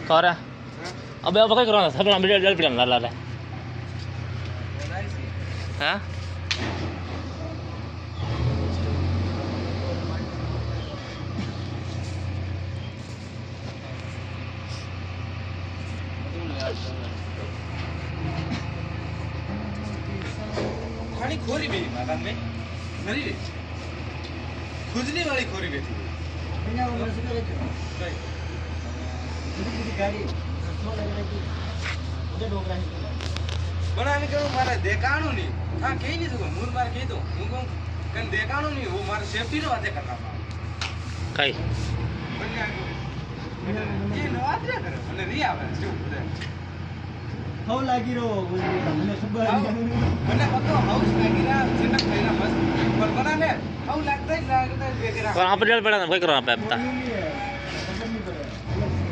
कर अब अब कहीं करना सब हम डल पिलान ला ला हां खाली खोरी बेटी मैदान में सही रे खुजली वाली खोरी बेटी बिना वो से करे गाड़ी सो लग रही उधर डोगरा नहीं बनाने के मारे देखाणो नहीं हां कहीं नहीं सको मूर मार कही दो हूं को कन देखाणो नहीं वो मारे सेफ्टी नो बातें करना कई बन्ने ये नो बात रे करे મને રી આવે જો हाउ लागी रो મને ખબર મને બધો હાઉસ લાગી રહ્યા સેટઅપ થઈ રહ્યા મસ્ત પણ બનાને હાઉ લાગતા જ બેકરા पर आप डल पड़ा कोई करना पे